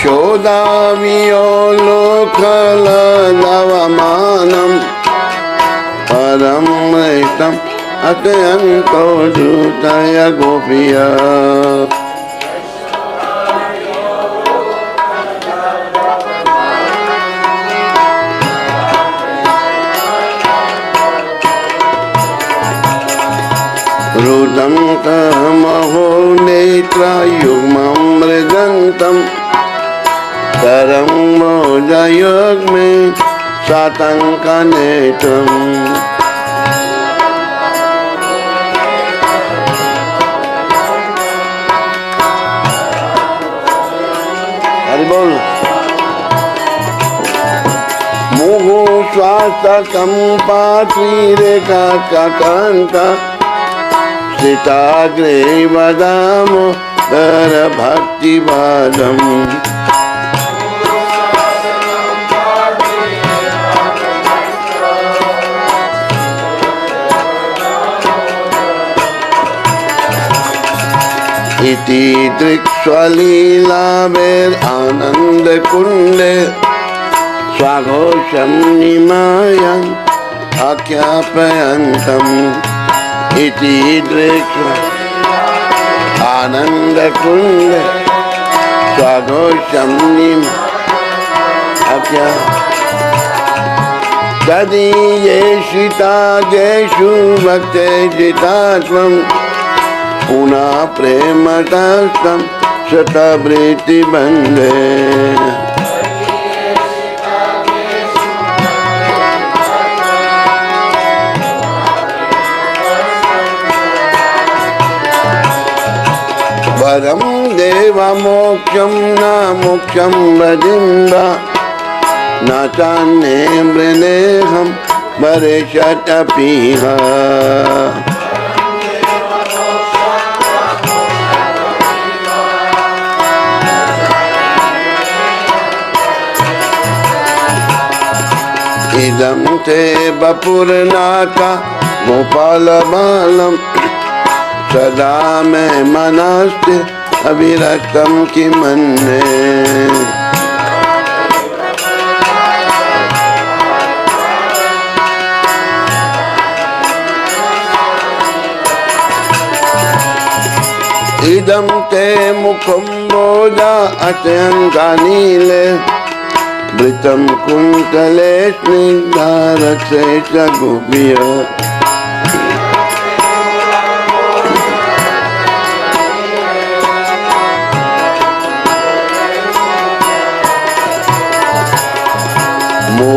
यशोदावियोलोकलनवमानं परं मृतं अत्यन्तो धूतय गोपिया रुदं महो नेत्रयुग्मं मृदन्तं तरं मोदयुग्मे सातङ्कनेत्रम् हरि बोल मुहु स्वास्थकं पात्रीरेखा कान्ता सीताग्रे वदामो दर भक्तिवादम् इति दृक्ष्वलीलावेर आनन्दकुण्डे स्वाघोषं निमायन् आख्यापयन्तम् इति दृक्ष्व आनन्दकुण्डे स्वाघोषं निमायन् तदीयेषिताजेषु भक्तेषितात्वं पुनः प्रेमतास्तं शतवृत्तिबन्धे वरं देवमोक्षं न मोक्षं वदिम्ब न चान्ये मृणेऽहं वरेशतपीह इदं ते वपुरनाथ गोपालबालं सदा मे मनस्ते अविरक्तं किमन्ये इदं ते मुखं बोधा अत्यङ्कानीले वृतं कुन्तले स्निग्धारसे च गोप्य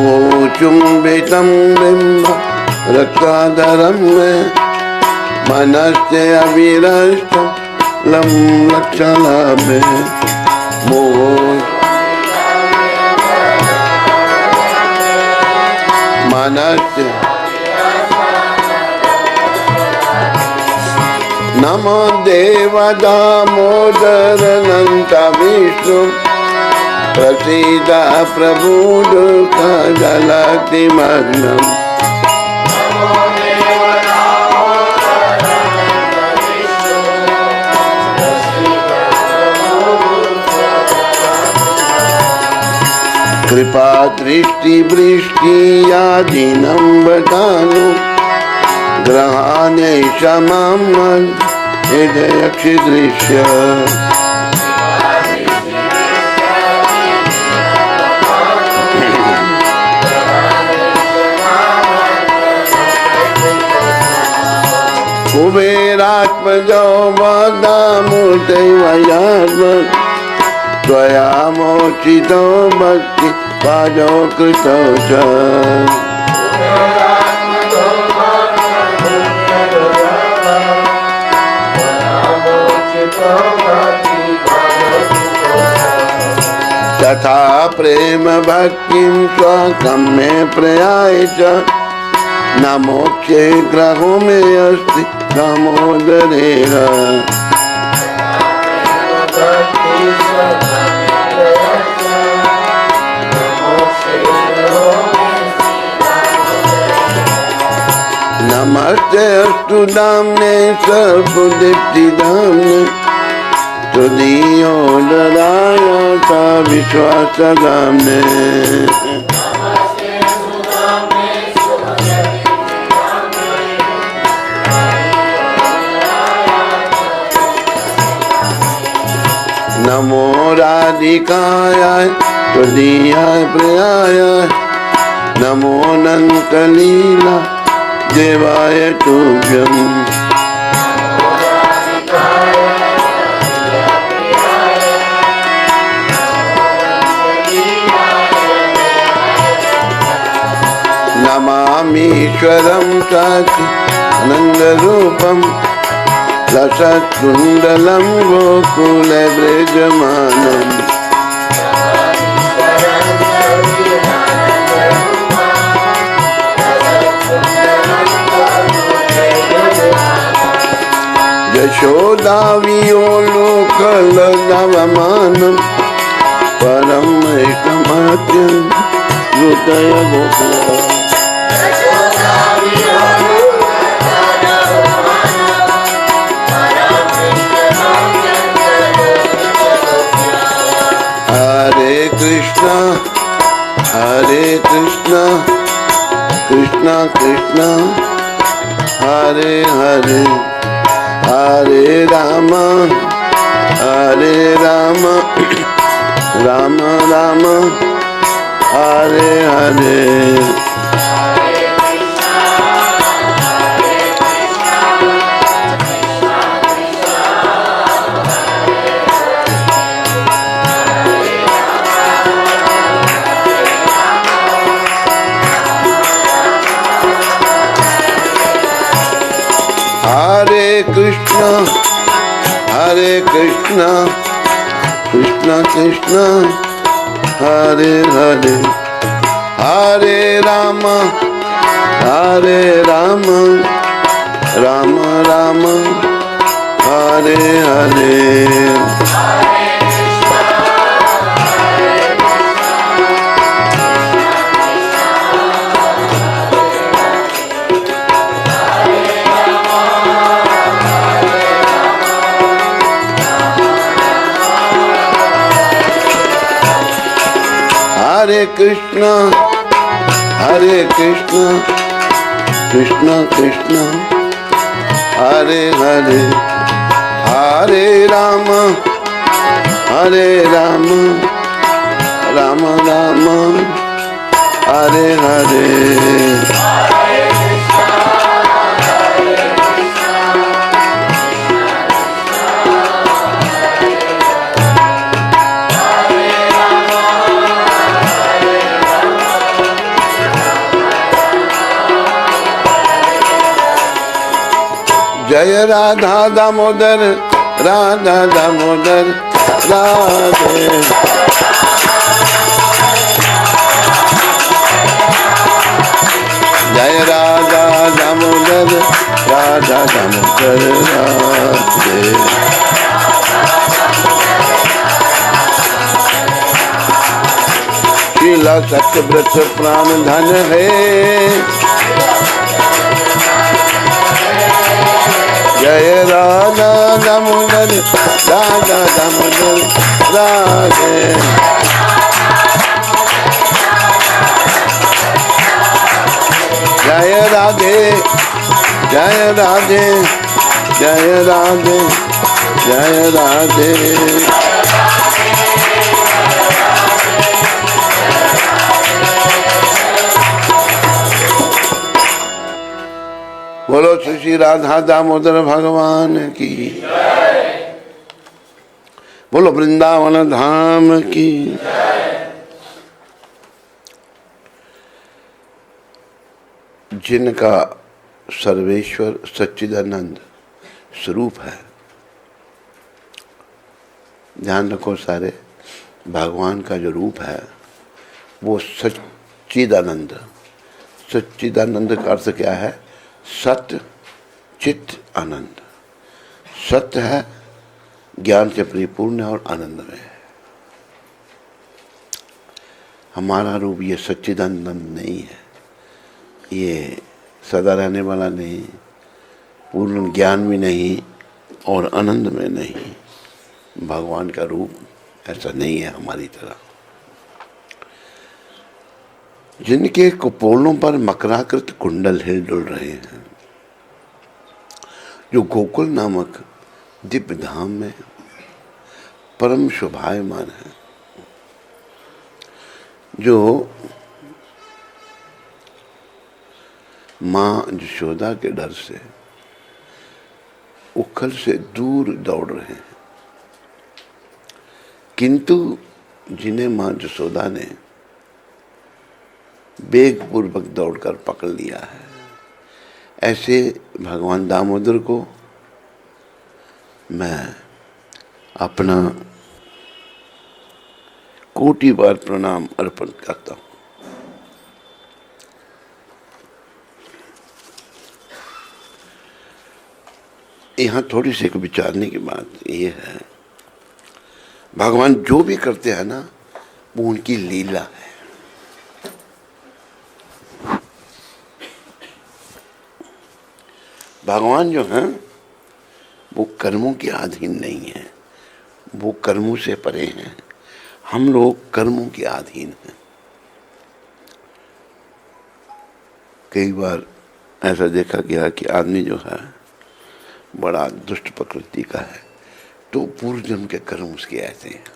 मोचुम्बितं बिम्ब रक्ताधरं मे मनस्ते अविरष्टं लं लक्षलाभे मनस्ते नमो देव दामोदरनन्त विष्णु प्रसीद प्रभु दुःखजलतिमग्नम् कृपा दृष्टि वृष्टि यादीनं वदानु ग्रहाणे क्षमां हृदयक्षिदृश्य कुबेरात्मजो वदामूर्तैवयात्म त्वया मोचितो भक्ति पाजो कृतो च तथा प्रेम भक्तिं स्वाकं मे प्रयाय च न मोक्षे ग्रहो मे अस्ति दामोदरेण नमस्ते अस्तु दाम्ने सर्वदीप्तिदाम्ने तुदियो डराया था विश्वास गामने। नमो राधिकाय तुदीयाय प्रियाय, नमो अनंत लीला देवाय तुभ्यं। नमामीश्वरं सच्चिदानन्दरूपं, लसत्कुण्डलं गोकुले विराजमानम्। यशोदावियोलोकलनवमानं परमेष्टमत्यं हृदय गोकुला। हरे कृष्णा कृष्णा कृष्णा हरे हरे, हरे राम राम राम हरे हरे। हरे कृष्णा कृष्णा कृष्णा हरे हरे, हरे राम राम राम हरे हरे। हरे कृष्णा कृष्णा कृष्णा हरे हरे, हरे राम राम राम हरे हरे। जय राधा दामोदर राधा दामोदर राधे। जय राधा दामोदर राधा दामोदर राधे। शीला सत्यव्रत प्राण धन है, जय राधा दामोदर राधा दामोदर राधे। जय राधे जय राधे जय राधे जय राधे। बोलो श्री राधा दामोदर भगवान की, बोलो वृंदावन धाम की। जिनका सर्वेश्वर सच्चिदानंद स्वरूप है, ध्यान रखो सारे, भगवान का जो रूप है वो सच्चिदानंद। सच्चिदानंद का अर्थ क्या है? सत्य चित्त आनंद। सत्य है, ज्ञान से परिपूर्ण है और आनंद में है। हमारा रूप ये सच्चिदानंद नहीं है, ये सदा रहने वाला नहीं, पूर्ण ज्ञान भी नहीं और आनंद में नहीं। भगवान का रूप ऐसा नहीं है हमारी तरह। जिनके कपोलों पर मकराकृत कुंडल हिल डुल रहे हैं, जो गोकुल नामक दिव्य धाम में परम शोभायमान है, जो माँ यशोदा के डर से उखल से दूर दौड़ रहे हैं, किंतु जिन्हें माँ यशोदा ने वेगपूर्वक दौड़कर पकड़ लिया है, ऐसे भगवान दामोदर को मैं अपना कोटि बार प्रणाम अर्पण करता हूँ। यहाँ थोड़ी सी विचारने की बात ये है, भगवान जो भी करते हैं ना, वो उनकी लीला है। भगवान जो हैं वो कर्मों के अधीन नहीं है, वो कर्मों से परे हैं। हम लोग कर्मों के अधीन हैं। कई बार ऐसा देखा गया कि आदमी जो है बड़ा दुष्ट प्रकृति का है, तो पूर्व जन्म के कर्म उसके ऐसे हैं।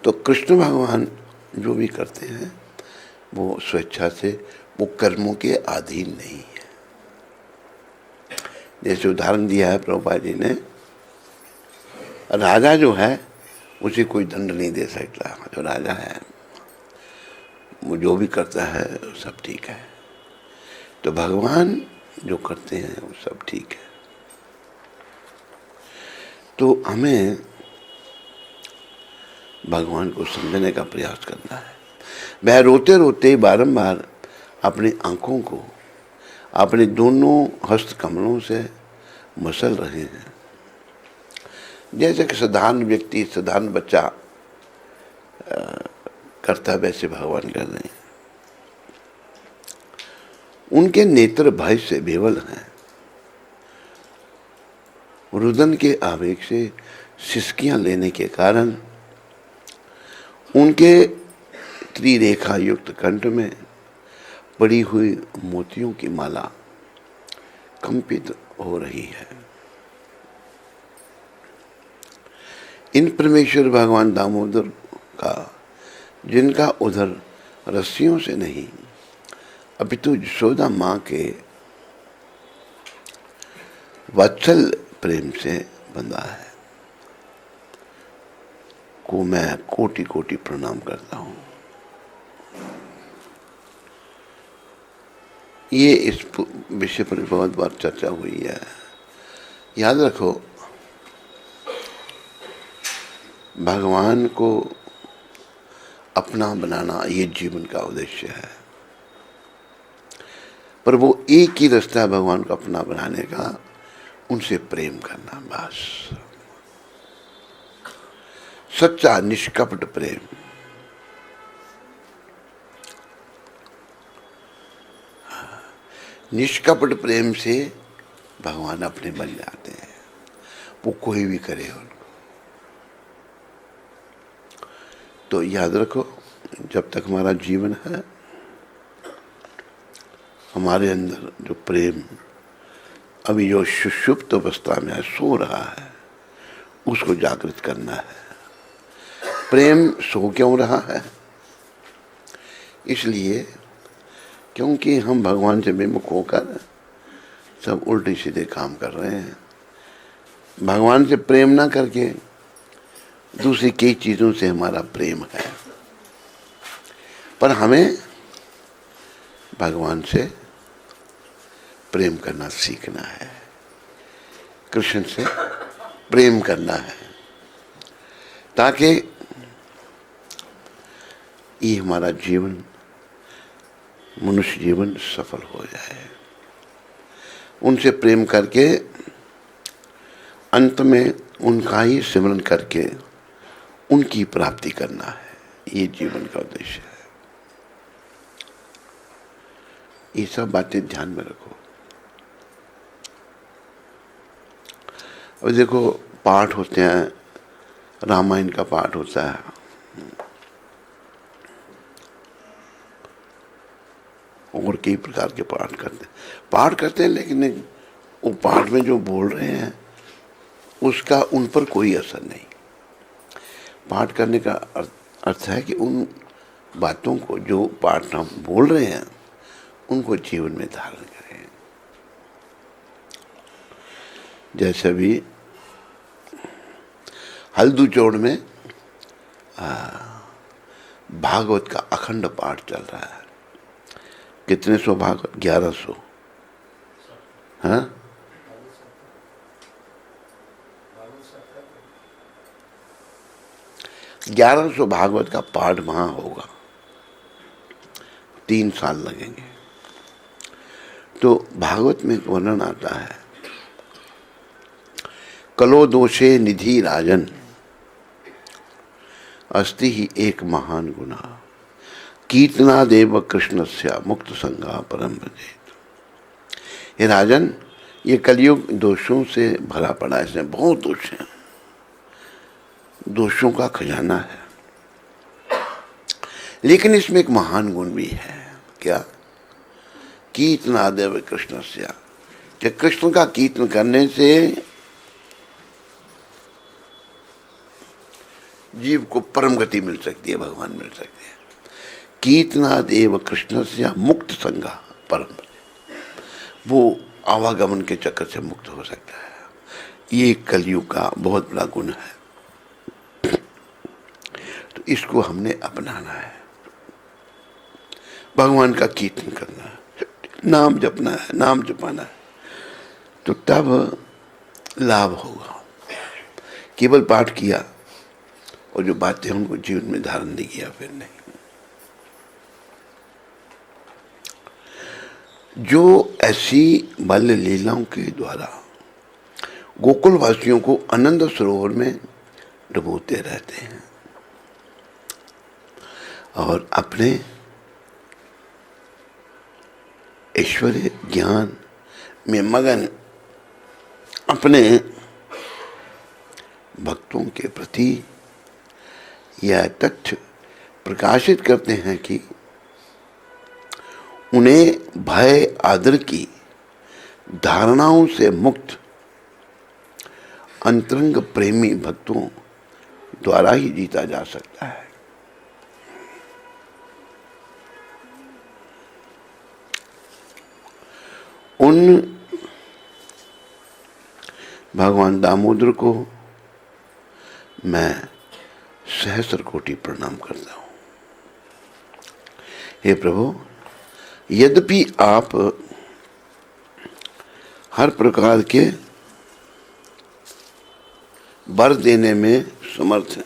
तो कृष्ण भगवान जो भी करते हैं वो स्वेच्छा से, वो कर्मों के अधीन नहीं है। जैसे उदाहरण दिया है प्रभुपाद जी ने, राजा जो है उसे कोई दंड नहीं दे सकता। जो राजा है वो जो भी करता है सब ठीक है। तो भगवान जो करते हैं वो सब ठीक है। तो हमें भगवान को समझने का प्रयास करना है। वह रोते रोते बारंबार अपनी आंखों को अपने दोनों हस्त कमलों से मसल रहे हैं। जैसे कि साधारण व्यक्ति, साधारण बच्चा करता, वैसे भगवान कर रहे हैं। उनके नेत्र भय से बेवल हैं। रुदन के आवेग से सिसकियां लेने के कारण उनके त्रिरेखा युक्त कंठ में पड़ी हुई मोतियों की माला कंपित हो रही है। इन परमेश्वर भगवान दामोदर का, जिनका उधर रस्सियों से नहीं अपितु यशोदा माँ के वात्सल प्रेम से बंधा है, को मैं कोटि कोटि प्रणाम करता हूँ। ये इस विषय पर बहुत बार चर्चा हुई है। याद रखो, भगवान को अपना बनाना ये जीवन का उद्देश्य है, पर वो एक ही रास्ता है भगवान को अपना बनाने का, उनसे प्रेम करना, बस। सच्चा निष्कपट प्रेम। निष्कपट प्रेम से भगवान अपने बन जाते हैं, वो कोई भी करे उनको। तो याद रखो, जब तक हमारा जीवन है, हमारे अंदर जो प्रेम अभी जो सुषुप्त अवस्था में है, सो रहा है, उसको जागृत करना है। प्रेम सो क्यों रहा है? इसलिए क्योंकि हम भगवान से विमुख होकर सब उल्टे सीधे काम कर रहे हैं। भगवान से प्रेम ना करके दूसरी कई चीजों से हमारा प्रेम है, पर हमें भगवान से प्रेम करना सीखना है, कृष्ण से प्रेम करना है, ताकि ये हमारा जीवन, मनुष्य जीवन सफल हो जाए। उनसे प्रेम करके अंत में उनका ही सिमरन करके उनकी प्राप्ति करना है, ये जीवन का उद्देश्य है। ये सब बातें ध्यान में रखो। अब देखो पाठ होते हैं, रामायण का पाठ होता है, और कई प्रकार के पाठ करते हैं, लेकिन वो पाठ में जो बोल रहे हैं उसका उन पर कोई असर नहीं। पाठ करने का अर्थ है कि उन बातों को जो पाठ हम बोल रहे हैं उनको जीवन में धारण करें। जैसे अभी हल्दूचौड़ में भागवत का अखंड पाठ चल रहा है। कितने सौ भागवत? 1100। हाँ, 1100 भागवत का पाठ वहां होगा, 3 साल लगेंगे। तो भागवत में वर्णन आता है, कलो दोषे निधि राजन अस्ति ही एक महान गुना कीर्तनादेव कृष्णस्य मुक्त संगा परम भजेत। हे राजन, ये कलयुग दोषों से भरा पड़ा है, इसमें बहुत दोष हैं, दोषों का खजाना है, लेकिन इसमें एक महान गुण भी है। क्या? कीर्तनादेव कृष्णस्य, कि कृष्ण का कीर्तन करने से जीव को परम गति मिल सकती है, भगवान मिल सकते हैं। कीर्तनादेव कृष्णस्य मुक्त संगा परम, वो आवागमन के चक्कर से मुक्त हो सकता है। ये कलयुग का बहुत बड़ा गुण है, तो इसको हमने अपनाना है। भगवान का कीर्तन करना है, नाम जपना है, नाम जपाना है, तो तब लाभ होगा। केवल पाठ किया और जो बातें उनको जीवन में धारण नहीं किया, फिर नहीं। जो ऐसी बाल्य लीलाओं के द्वारा गोकुल वासियों को आनंद सरोवर में डुबोते रहते हैं और अपने ऐश्वर्य ज्ञान में मगन अपने भक्तों के प्रति यह तथ्य प्रकाशित करते हैं कि उन्हें भय आदर की धारणाओं से मुक्त अंतरंग प्रेमी भक्तों द्वारा ही जीता जा सकता है। उन भगवान दामोदर को मैं सहस्र कोटि प्रणाम करता हूं। हे प्रभु, यद्यपि आप हर प्रकार के वर देने में समर्थ हैं,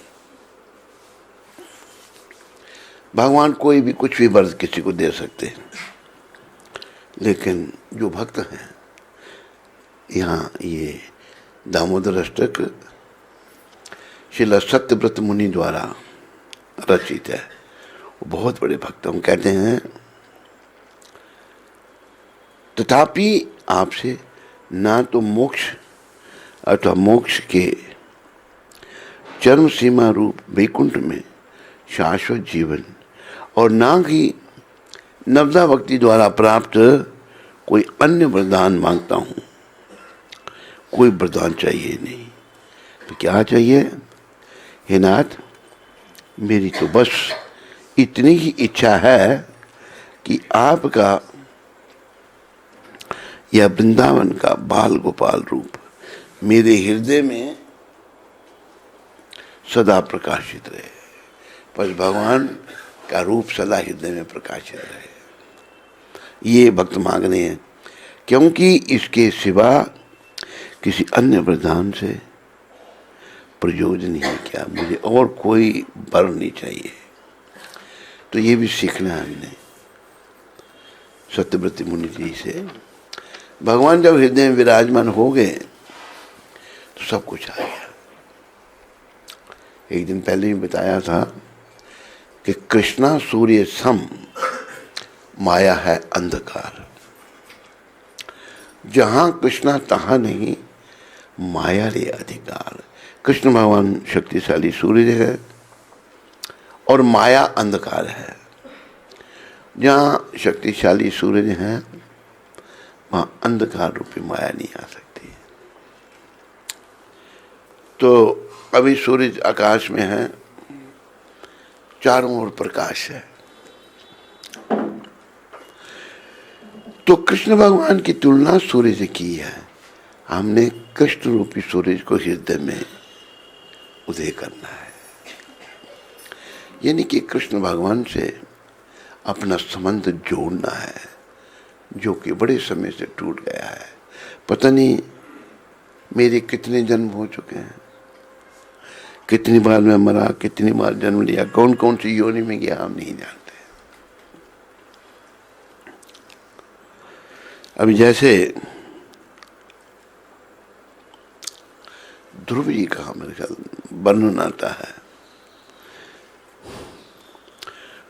भगवान कोई भी कुछ भी वर किसी को दे सकते हैं, लेकिन जो भक्त हैं, यहाँ ये दामोदर अष्टक श्रील सत्यव्रत मुनि द्वारा रचित है। वो बहुत बड़े भक्त हम कहते हैं, तथापि आपसे ना तो मोक्ष अथवा मोक्ष के चरम सीमा रूप वैकुंठ में शाश्वत जीवन और ना ही नवदा भक्ति द्वारा प्राप्त कोई अन्य वरदान मांगता हूँ। कोई वरदान चाहिए नहीं, तो क्या चाहिए? हे नाथ, मेरी तो बस इतनी ही इच्छा है कि आपका यह वृंदावन का बाल गोपाल रूप मेरे हृदय में सदा प्रकाशित रहे। बस भगवान का रूप सदा हृदय में प्रकाशित रहे, ये भक्त मांगने हैं, क्योंकि इसके सिवा किसी अन्य वरदान से प्रयोजन ही क्या, मुझे और कोई वर नहीं चाहिए। तो ये भी सीखना है हमने सत्यव्रत मुनि जी से। भगवान जब हृदय में विराजमान हो गए तो सब कुछ आ गया। एक दिन पहले ही बताया था कि कृष्णा सूर्य सम, माया है अंधकार। जहां कृष्णा तहां नहीं, माया रे अधिकार। कृष्ण भगवान शक्तिशाली सूर्य है और माया अंधकार है। जहाँ शक्तिशाली सूर्य है वहाँ अंधकार रूपी माया नहीं आ सकती। तो अभी सूर्य आकाश में है, चारों ओर प्रकाश है। तो कृष्ण भगवान की तुलना सूर्य से की है। हमने कृष्ण रूपी सूर्य को हृदय में उदय करना है, यानी कि कृष्ण भगवान से अपना संबंध जोड़ना है, जो कि बड़े समय से टूट गया है। पता नहीं मेरे कितने जन्म हो चुके हैं, कितनी बार मैं मरा, कितनी बार जन्म लिया, कौन कौन सी योनि में गया, हम नहीं जानते। अभी जैसे ध्रुव जी का मेरे ख्याल वर्णन आता है।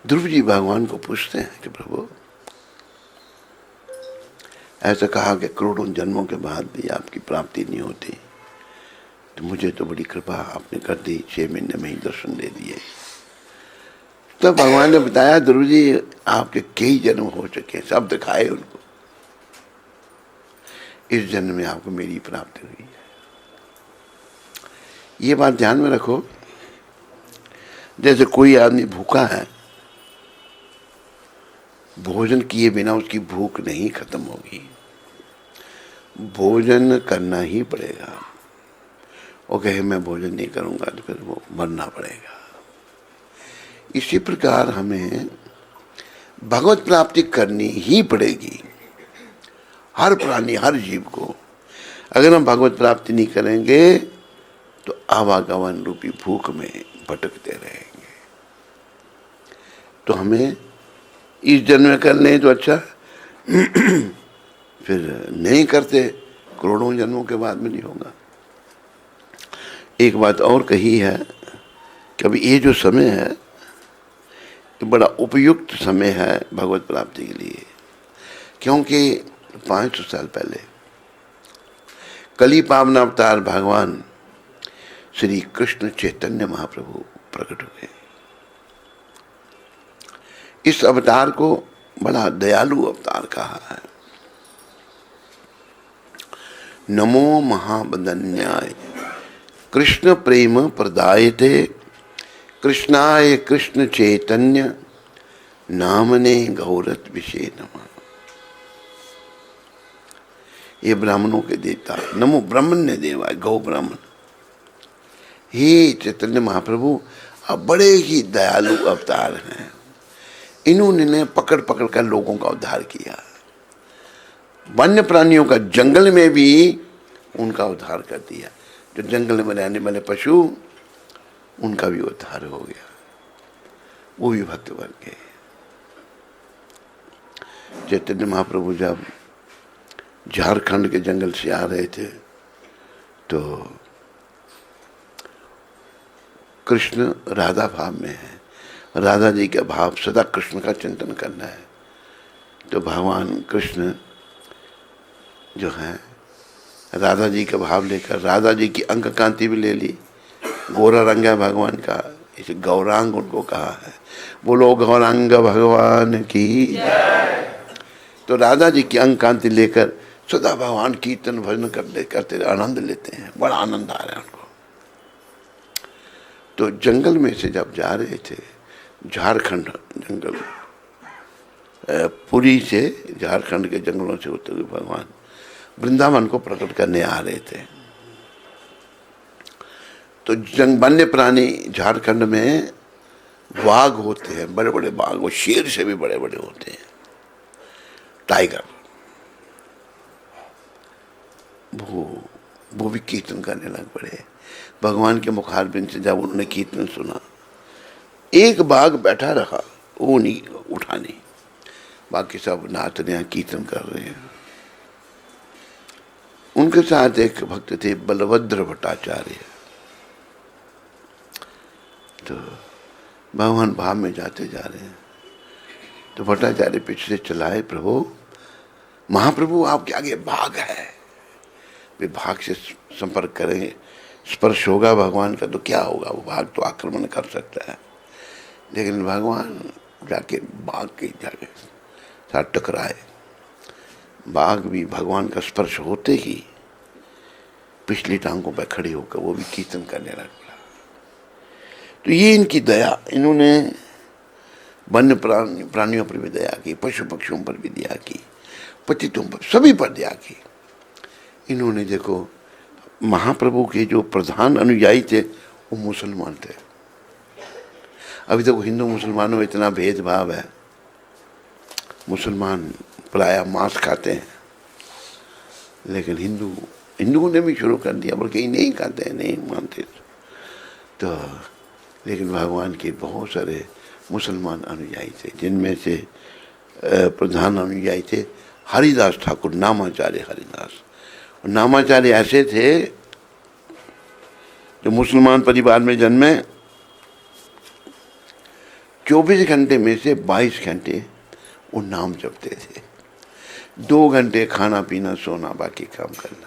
ध्रुव जी भगवान को पूछते हैं कि प्रभु, ऐसा कहा कि करोड़ों जन्मों के बाद भी आपकी प्राप्ति नहीं होती, तो मुझे तो बड़ी कृपा आपने कर दी, 6 महीने में ही दर्शन दे दिए। तो भगवान ने बताया, ध्रुव जी आपके कई जन्म हो चुके हैं, सब दिखाए उनको, इस जन्म में आपको मेरी प्राप्ति हुई है। ये बात ध्यान में रखो। जैसे कोई आदमी भूखा है, भोजन किए बिना उसकी भूख नहीं खत्म होगी, भोजन करना ही पड़ेगा। वो कहे मैं भोजन नहीं करूंगा तो फिर वो मरना पड़ेगा। इसी प्रकार हमें भगवत प्राप्ति करनी ही पड़ेगी, हर प्राणी, हर जीव को। अगर हम भगवत प्राप्ति नहीं करेंगे तो आवागमन रूपी भूख में भटकते रहेंगे। तो हमें इस जन्म में कर लें तो अच्छा, फिर नहीं करते करोड़ों जन्मों के बाद में नहीं होगा। एक बात और कही है कि अभी ये जो समय है ये बड़ा उपयुक्त समय है भगवत प्राप्ति के लिए, क्योंकि 500 साल पहले कली पावन अवतार भगवान श्री कृष्ण चैतन्य महाप्रभु प्रकट हुए। इस अवतार को बड़ा दयालु अवतार कहा है। नमो महाबदन्याय कृष्ण प्रेम प्रदायते कृष्णाय कृष्ण चैतन्य नामने गौरत विषय नमः। ये ब्राह्मणों के देवता, नमो ब्राह्मण्य देवाय, गौ ब्राह्मण। हे चैतन्य महाप्रभु, आप बड़े ही दयालु अवतार हैं। इन्होंने पकड़ पकड़ कर लोगों का उद्धार किया। वन्य प्राणियों का जंगल में भी उनका उद्धार कर दिया। जो जंगल में रहने वाले पशु, उनका भी उद्धार हो गया, वो भी भक्त बन गए। चैतन्य महाप्रभु जब झारखंड के जंगल से आ रहे थे तो कृष्ण राधा भाव में है, राधा जी का भाव सदा कृष्ण का चिंतन करना है। तो भगवान कृष्ण जो है राधा जी का भाव लेकर, राधा जी की अंग कांति भी ले ली, गोरा रंग है भगवान का, इसे गौरांग उनको कहा है। बोलो गौरांग भगवान की। तो राधा जी की अंग कांति लेकर सदा भगवान कीर्तन भजन करते आनंद लेते हैं, बड़ा आनंद आ रहा है उनको। तो जंगल में से जब जा रहे थे, झारखंड जंगल, पुरी से झारखंड के जंगलों से होते हुए भगवान वृंदावन को प्रकट करने आ रहे थे। तो वन्य प्राणी झारखंड में बाघ होते हैं, बड़े बड़े बाघ, वो शेर से भी बड़े बड़े होते हैं, टाइगर। वो भी कीर्तन करने लग पड़े। भगवान के मुखारबिंद से जब उन्होंने कीर्तन सुना, एक बाघ बैठा रहा, वो नहीं उठा नहीं, बाकी सब नाच रहे हैं, कीर्तन कर रहे हैं। उनके साथ एक भक्त थे बलभद्र भट्टाचार्य। तो भगवान भाव में जाते जा रहे हैं, तो भट्टाचार्य पीछे से चलाए, प्रभु महाप्रभु आपके आगे बाघ है, विभाग से संपर्क करेंगे, स्पर्श होगा भगवान का तो क्या होगा, वो भाग तो आक्रमण कर सकता है, लेकिन भगवान जाके बाघ के जाके साथ टकराए। बाघ भी भगवान का स्पर्श होते ही पिछली टांगों पर खड़े होकर वो भी कीर्तन करने लगा। तो ये इनकी दया, इन्होंने वन्य प्राणियों पर भी दया की, पशु पक्षियों पर भी दया की, पतितों पर, सभी पर दया की। इन्होंने देखो महाप्रभु के जो प्रधान अनुयायी थे वो मुसलमान थे। अभी तक हिंदू मुसलमानों में इतना भेदभाव है, मुसलमान प्रायः मांस खाते हैं, लेकिन हिंदुओं ने भी शुरू कर दिया, बल्कि नहीं खाते हैं, नहीं मानते। तो लेकिन भगवान के बहुत सारे मुसलमान अनुयायी थे, जिनमें से प्रधान अनुयायी थे हरिदास ठाकुर, नामाचार्य हरिदास। नामाचार्य ऐसे थे जो मुसलमान परिवार में जन्मे, 24 घंटे में से 22 घंटे वो नाम जपते थे, 2 घंटे खाना पीना सोना, बाकी काम करना।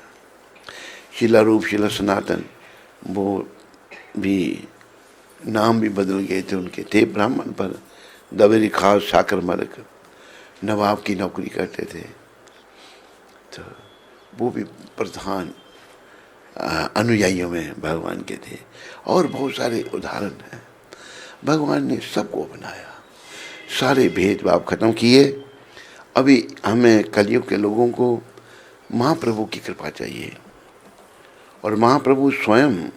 शिला रूप शिला सनातन, वो भी नाम भी बदल गए थे उनके, थे ब्राह्मण पर दवेरी खास साकर मलक, नवाब की नौकरी करते थे। तो वो भी प्रधान अनुयायियों में भगवान के थे। और बहुत सारे उदाहरण हैं। भगवान ने सबको बनाया, सारे भेदभाव खत्म किए। अभी हमें कलयुग के लोगों को महाप्रभु की कृपा चाहिए। और महाप्रभु स्वयं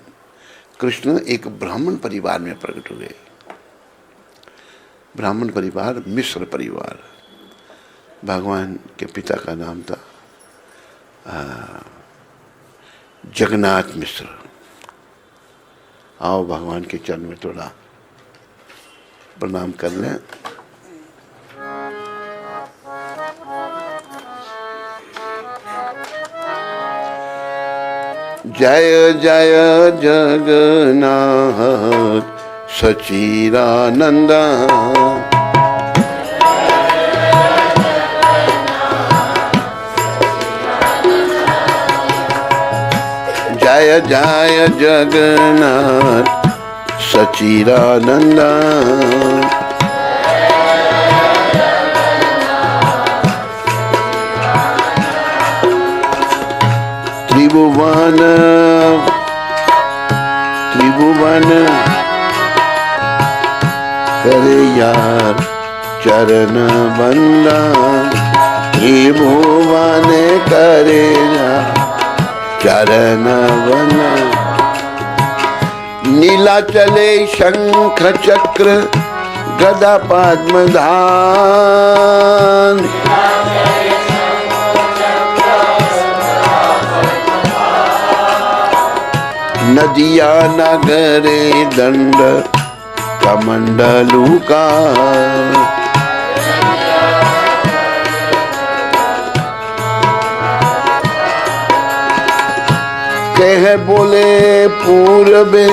कृष्ण एक ब्राह्मण परिवार में प्रकट हुए। ब्राह्मण परिवार, मिश्र परिवार। भगवान के पिता का नाम था जगन्नाथ मिश्र। आओ भगवान के चरण में थोड़ा प्रणाम कर लें। जय जय जगन्नाथ सच्चिदानंद, जय जय जगन्नाथ सच्चिदानंद। त्रिभुवन त्रिभुवन करे यार चरण वंदन, त्रिभुवन करे चरण वंदन। नीलाचले शंख चक्र गदा पद्म धान, नदिया नगरे दंड कमंडलू का, कह बोले पूर्वे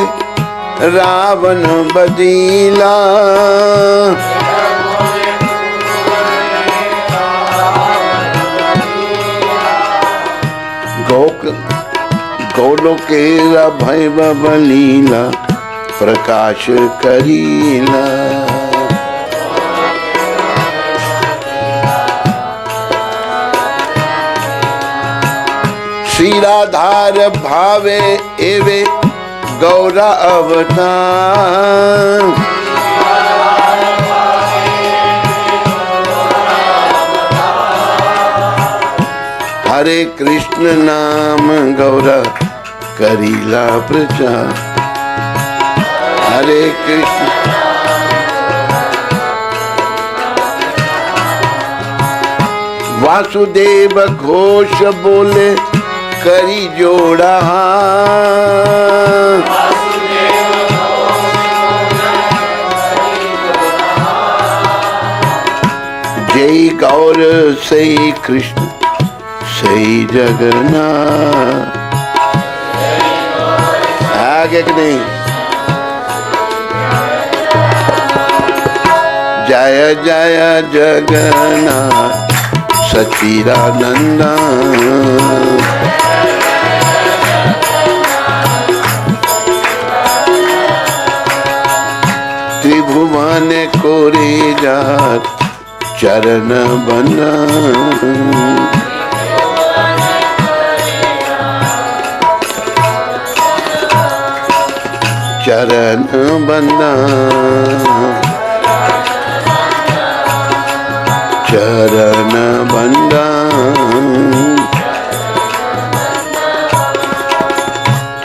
रावण बदीला, गोलोकेरा भैरव लीला प्रकाश करीला। श्रीराधार भावे एवे गौरा अवतार, हरे कृष्ण नाम गौरा करीला प्रचार, हरे कृष्ण। वासुदेव घोष बोले करी जोड़ा, जय गौर सही कृष्ण सही जगन्नाथ। आगे कि नहीं? जय जय जगन्नाथ सच्चिदानंद, भगवान कोरे जात चरण बंदन, चरण बंदन, चरण बंदन,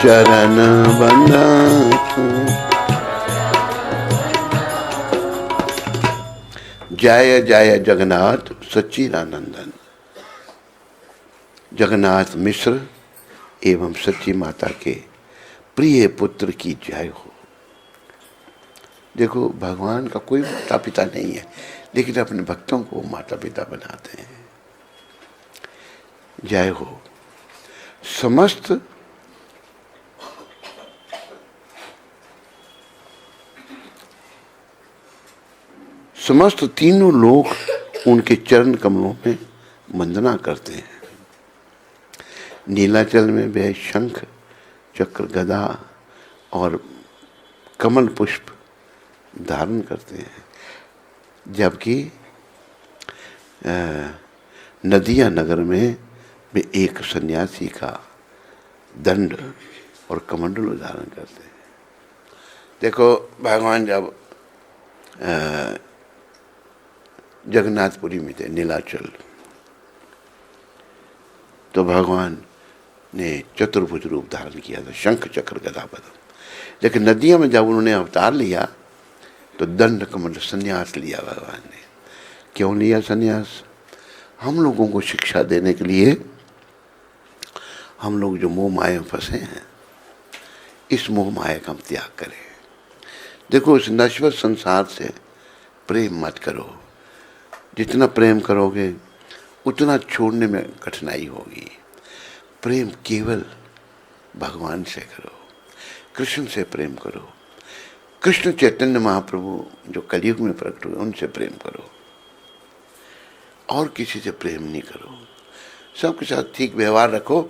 चरण बंदन। जय जय जगन्नाथ सच्चिदानंदन। जगन्नाथ मिश्र एवं सच्ची माता के प्रिय पुत्र की जय हो। देखो, भगवान का कोई माता पिता नहीं है, लेकिन अपने भक्तों को माता पिता बनाते हैं। जय हो। समस्त तीनों लोग उनके चरण कमलों में वंदना करते हैं। नीलाचल में वे शंख चक्र गदा और कमल पुष्प धारण करते हैं, जबकि नदिया नगर में वे एक सन्यासी का दंड और कमंडल धारण करते हैं। देखो, भगवान जब जगन्नाथपुरी में थे, नीलाचल, तो भगवान ने चतुर्भुज रूप धारण किया था, शंख चक्र गदा पद्म। लेकिन नदिया में जब उन्होंने अवतार लिया तो दंड कमंडल संन्यास लिया भगवान ने। क्यों लिया संन्यास? हम लोगों को शिक्षा देने के लिए। हम लोग जो मोह माया में फंसे हैं, इस मोह माया का हम त्याग करें। देखो, इस नश्वर संसार से प्रेम मत करो। जितना प्रेम करोगे उतना छोड़ने में कठिनाई होगी। प्रेम केवल भगवान से करो, कृष्ण से प्रेम करो। कृष्ण चैतन्य महाप्रभु जो कलयुग में प्रकट हुए, उनसे प्रेम करो, और किसी से प्रेम नहीं करो। सबके साथ ठीक व्यवहार रखो,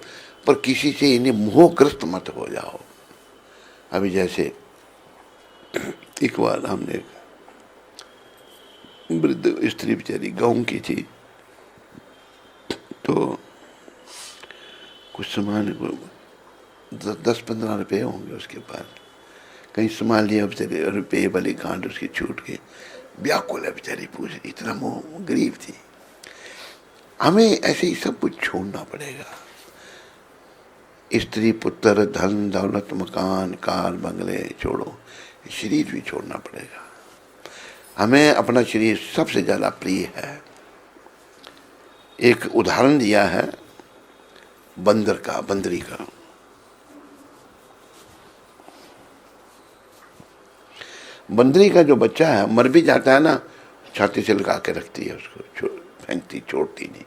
पर किसी से इन्हें मोहग्रस्त मत हो जाओ। अभी जैसे एक बार हमने वृद्ध स्त्री बेचारी गाँव की थी, तो कुछ सामान 10-15 रुपये होंगे उसके पास। कहीं सामान लिया बेचारे, रुपये वाली गांठ उसकी छूट गई। व्याकुल है बेचारी, पूछ रही, इतना मोह, गरीब थी। हमें ऐसे ही सब कुछ छोड़ना पड़ेगा। स्त्री पुत्र धन दौलत मकान कार बंगले छोड़ो, शरीर भी छोड़ना पड़ेगा। हमें अपना शरीर सबसे ज्यादा प्रिय है। एक उदाहरण दिया है बंदर का, बंदरी का। बंदरी का जो बच्चा है, मर भी जाता है ना, छाती से लगा के रखती है उसको, फेंकती, छोड़ती नहीं।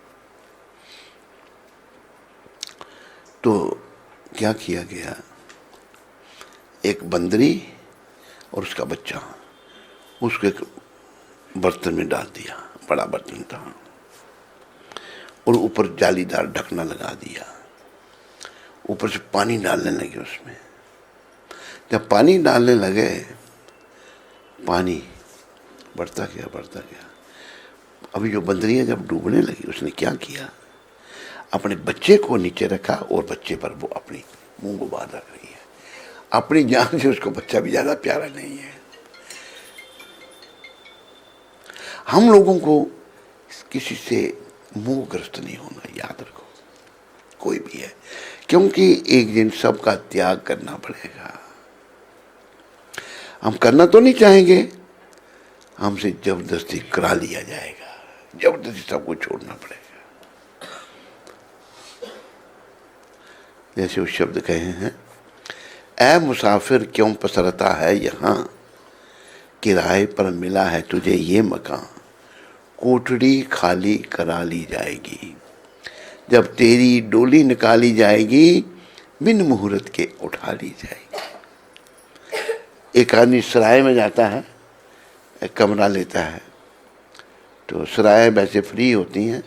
तो क्या किया गया, एक बंदरी और उसका बच्चा उसको एक बर्तन में डाल दिया, बड़ा बर्तन था, और ऊपर जालीदार ढकना लगा दिया। ऊपर से पानी डालने लगे उसमें। जब पानी डालने लगे, पानी बढ़ता गया, बढ़ता गया। अभी जो बंदरियां जब डूबने लगी, उसने क्या किया, अपने बच्चे को नीचे रखा और बच्चे पर वो अपनी मुंह को बांध रख रही है। अपनी जान से उसको बच्चा भी ज्यादा प्यारा नहीं है। हम लोगों को किसी से मोहग्रस्त नहीं होना, याद रखो, कोई भी है, क्योंकि एक दिन सबका त्याग करना पड़ेगा। हम करना तो नहीं चाहेंगे, हमसे जबरदस्ती करा लिया जाएगा, जबरदस्ती सबको छोड़ना पड़ेगा। जैसे वो शब्द कहे हैं, ऐ मुसाफिर क्यों पसरता है यहाँ, किराए पर मिला है तुझे ये मकान, कोठड़ी खाली करा ली जाएगी, जब तेरी डोली निकाली जाएगी, बिन मुहूर्त के उठा ली जाएगी। एक आदमी सराय में जाता है, एक कमरा लेता है, तो सराय वैसे फ्री होती हैं,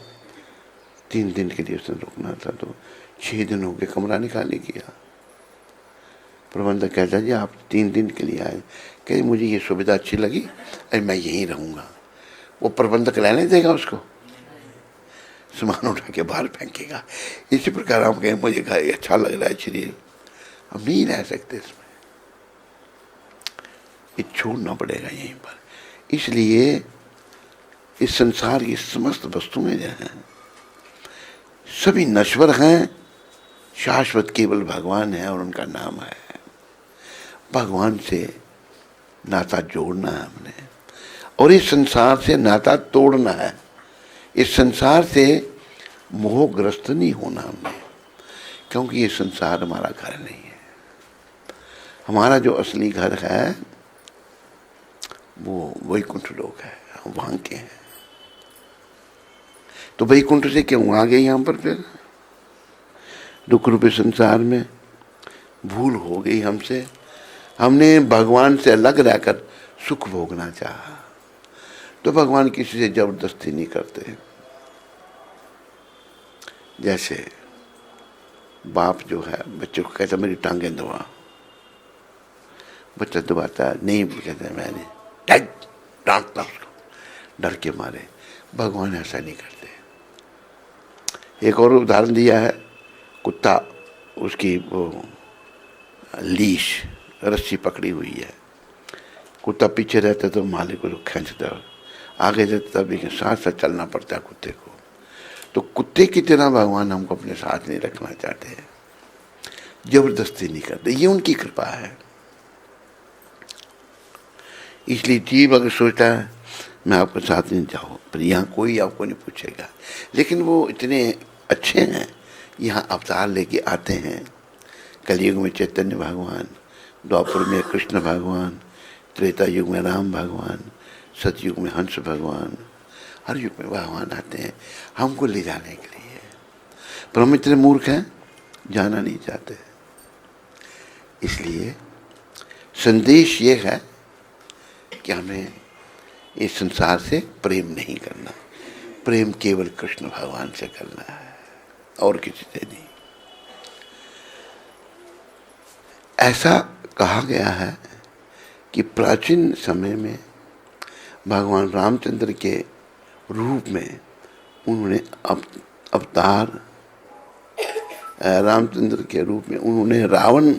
3 दिन के लिए उसने रुकना था, तो 6 दिन हो गए, कमरा निकाली गया। प्रबंधक कहता है जी आप 3 दिन के लिए आए, कहीं मुझे ये सुविधा अच्छी लगी, अरे मैं यहीं रहूँगा। वो प्रबंधक रहने देगा उसको? सामान उठा के बाहर फेंकेगा। इसी प्रकार हम कहें मुझे घर अच्छा लग रहा है शरीर, हम नहीं रह सकते इसमें, ये छोड़ना पड़ेगा यहीं पर। इसलिए इस संसार की समस्त वस्तुएं जो हैं सभी नश्वर हैं, शाश्वत केवल भगवान है और उनका नाम है। भगवान से नाता जोड़ना है हमने, और इस संसार से नाता तोड़ना है। इस संसार से मोहग्रस्त नहीं होना हमने, क्योंकि ये संसार हमारा घर नहीं है। हमारा जो असली घर है वो वैकुंठ लोक है, हम वहां के हैं। तो वैकुंठ से क्यों आ गए यहां पर? फिर दुख रूपी संसार में भूल हो गई हमसे, हमने भगवान से अलग रहकर सुख भोगना चाहा। तो भगवान किसी से जबरदस्ती नहीं करते। जैसे बाप जो है बच्चे को कहता मेरी टांगें दबा, बच्चा दबाता है, नहीं कहता मैंने डांटता उसको डर के मारे। भगवान ऐसा नहीं करते। एक और उदाहरण दिया है, कुत्ता, उसकी वो लीश रस्सी पकड़ी हुई है, कुत्ता पीछे रहता तो मालिक को खींचता, आगे रहता तब साथ साथ चलना पड़ता है कुत्ते को। तो कुत्ते की तरह भगवान हमको अपने साथ नहीं रखना चाहते हैं, जबरदस्ती नहीं करते, ये उनकी कृपा है। इसलिए जीव अगर सोचता है मैं आपके साथ नहीं जाऊँ, पर यहाँ कोई आपको नहीं पूछेगा। लेकिन वो इतने अच्छे हैं, यहाँ अवतार लेके आते हैं। कलयुग में चैतन्य भगवान, द्वापर में कृष्ण भगवान, त्रेता युग में राम भगवान, सतयुग में हंस भगवान, हर युग में भगवान आते हैं हमको ले जाने के लिए। पर हम इतने मूर्ख हैं, जाना नहीं चाहते। इसलिए संदेश ये है कि हमें इस संसार से प्रेम नहीं करना, प्रेम केवल कृष्ण भगवान से करना है और किसी से नहीं। ऐसा कहा गया है कि प्राचीन समय में भगवान रामचंद्र के रूप में उन्होंने अवतार, रामचंद्र के रूप में उन्होंने रावण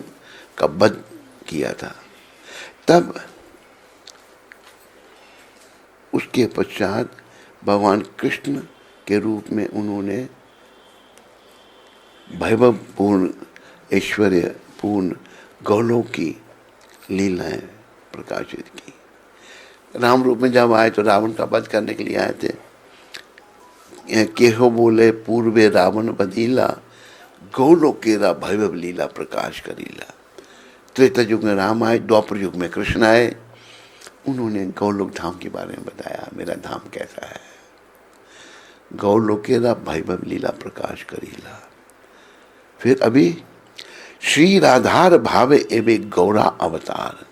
का वध किया था। तब उसके पश्चात भगवान कृष्ण के रूप में उन्होंने वैभवपूर्ण, ऐश्वर्यपूर्ण गौलोक की लीलाएं प्रकाशित की। राम रूप में जब आए तो रावण का वध करने के लिए आए थे। केहो बोले पूर्वे रावण बदीला, गौलोक केरा वैभव लीला प्रकाश करीला। त्रेता युग में राम आए, द्वापर युग में कृष्ण आए, उन्होंने गौलोक धाम के बारे में बताया, मेरा धाम कैसा है। गौलोकेरा वैभव लीला प्रकाश करीला। फिर अभी श्री राधार भावे एवे गौरा अवतार,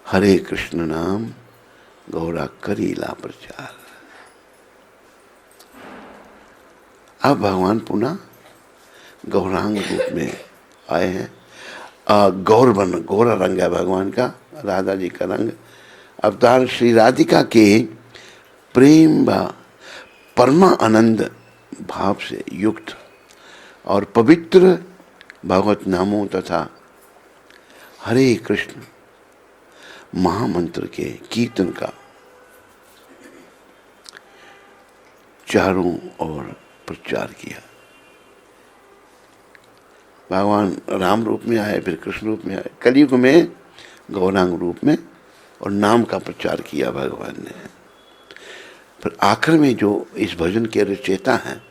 हरे कृष्ण नाम गौरा करीला प्रचार। अब भगवान पुनः गौरांग रूप में आए हैं। गौर बन, गौरा रंग है भगवान का, राधा जी का रंग। अवतार श्री राधिका के प्रेम व परमा आनंद भाव से युक्त और पवित्र भगवत नामों तथा हरे कृष्ण महामंत्र के कीर्तन का चारों ओर प्रचार किया। भगवान राम रूप में आए, फिर कृष्ण रूप में आए, कलयुग में गौरांग रूप में, और नाम का प्रचार किया भगवान ने। फिर आखिर में जो इस भजन के रचयिता हैं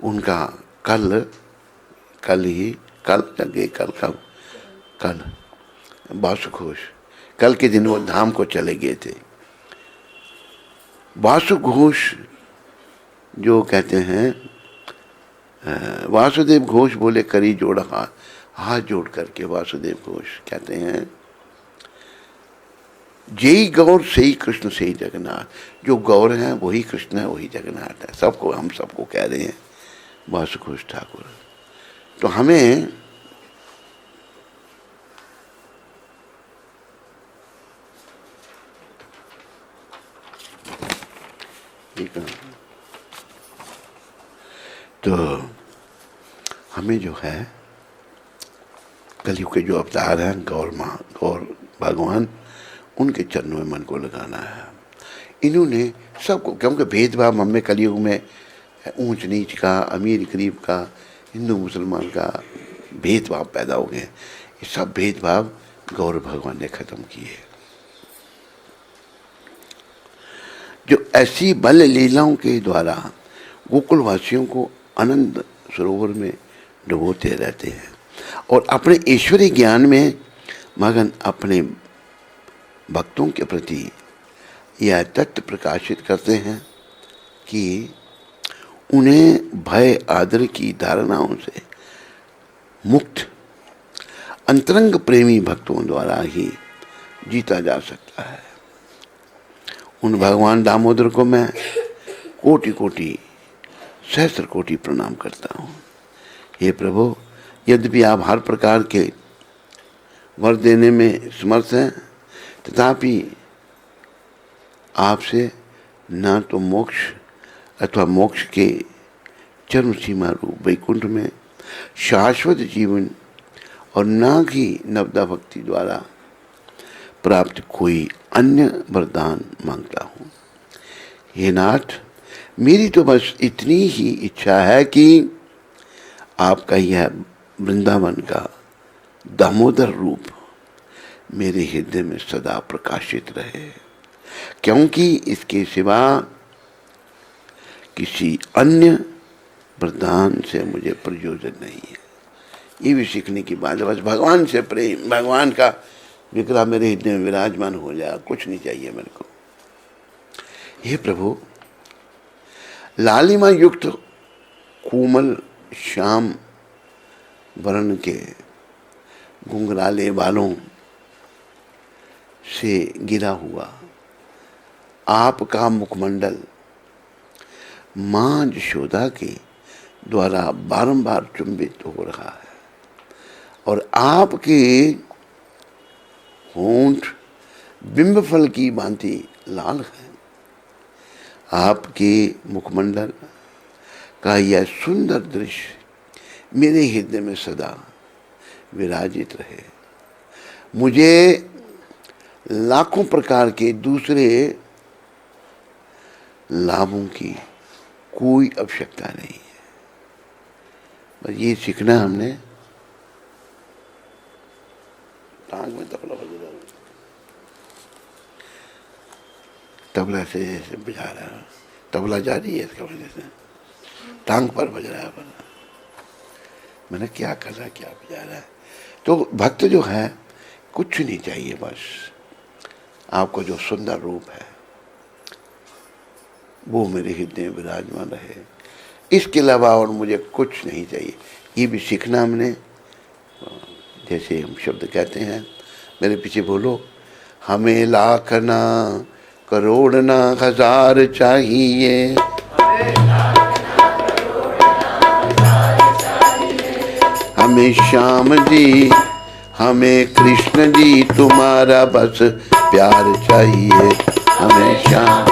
उनका कल वासु घोष, कल के दिन वो धाम को चले गए थे। वासु घोष जो कहते हैं, वासुदेव घोष बोले करी जोड़ हाथ जोड़ करके वासुदेव घोष कहते हैं, जेई गौर से ही कृष्ण से ही जगन्नाथ। जो गौर हैं वही कृष्ण है, वही जगन्नाथ है। सबको, हम सबको कह रहे हैं वासु घोष ठाकुर। तो हमें ठीक है। तो हमें जो है कलयुग के जो अवतार हैं गौर भगवान, उनके चरणों में मन को लगाना है। इन्होंने सबको, क्योंकि भेदभाव हमें कलयुग में ऊंच नीच का, अमीर गरीब का, हिंदू मुसलमान का भेदभाव पैदा हो गए। ये सब भेदभाव गौर भगवान ने खत्म किए। जो ऐसी बल लीलाओं के द्वारा गोकुलवासियों को आनंद सरोवर में डुबोते रहते हैं और अपने ईश्वरीय ज्ञान में मगन अपने भक्तों के प्रति यह तथ्य प्रकाशित करते हैं कि उन्हें भय आदर की धारणाओं से मुक्त अंतरंग प्रेमी भक्तों द्वारा ही जीता जा सकता है। उन भगवान दामोदर को मैं कोटि कोटि सहस्त्र कोटि प्रणाम करता हूँ। हे प्रभु, यद्यपि आप हर प्रकार के वर देने में समर्थ हैं, तथापि आपसे न तो मोक्ष अथवा मोक्ष के चरम सीमा रूप वैकुंठ में शाश्वत जीवन और न ही नवदा भक्ति द्वारा प्राप्त कोई अन्य वरदान मांगता हूँ। हे नाथ, मेरी तो बस इतनी ही इच्छा है कि आपका यह वृंदावन का दामोदर रूप मेरे हृदय में सदा प्रकाशित रहे, क्योंकि इसके सिवा किसी अन्य वरदान से मुझे प्रयोजन नहीं है। ये भी सीखने की बात है। बस भगवान से प्रेम, भगवान का विग्रह मेरे हृदय में विराजमान हो जाए, कुछ नहीं चाहिए मेरे को। हे प्रभु, लालिमा युक्त कोमल श्याम वर्ण के घुंघराले बालों से गिरा हुआ आपका मुखमंडल मां यशोदा के द्वारा बारंबार चुंबित हो रहा है और आपके होंठ बिंब फल की भांति लाल है। आपके मुखमंडल का यह सुंदर दृश्य मेरे हृदय में सदा विराजित रहे। मुझे लाखों प्रकार के दूसरे लाभों की कोई आवश्यकता नहीं है। बस ये सीखना हमने। टांग में तबला बज रहा है, तबला से बजा रहा है, तबला जारी है इसका वजह से टांग पर बज रहा है। पर मैंने क्या कर रहा है, क्या बजा रहा है। तो भक्त जो है कुछ नहीं चाहिए, बस आपका जो सुंदर रूप है वो मेरे हृदय में विराजमान रहे, इसके अलावा और मुझे कुछ नहीं चाहिए। ये भी सीखना हमने। जैसे हम शब्द कहते हैं, मेरे पीछे बोलो, हमें लाख ना करोड़ ना हजार चाहिए, हमें श्याम जी, हमें कृष्ण जी तुम्हारा बस प्यार चाहिए। हमें श्याम,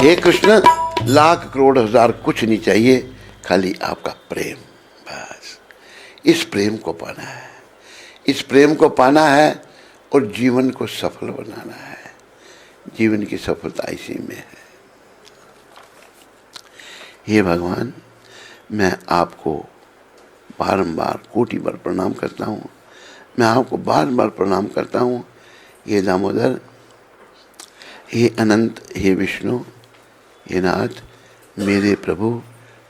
हे कृष्ण, लाख करोड़ हजार कुछ नहीं चाहिए, खाली आपका प्रेम, बस। इस प्रेम को पाना है, इस प्रेम को पाना है और जीवन को सफल बनाना है। जीवन की सफलता इसी में है। हे भगवान, मैं आपको बारंबार कोटि बार प्रणाम करता हूँ। मैं आपको बार बार प्रणाम करता हूँ। हे दामोदर, हे अनंत, हे विष्णु, हे नाथ, मेरे प्रभु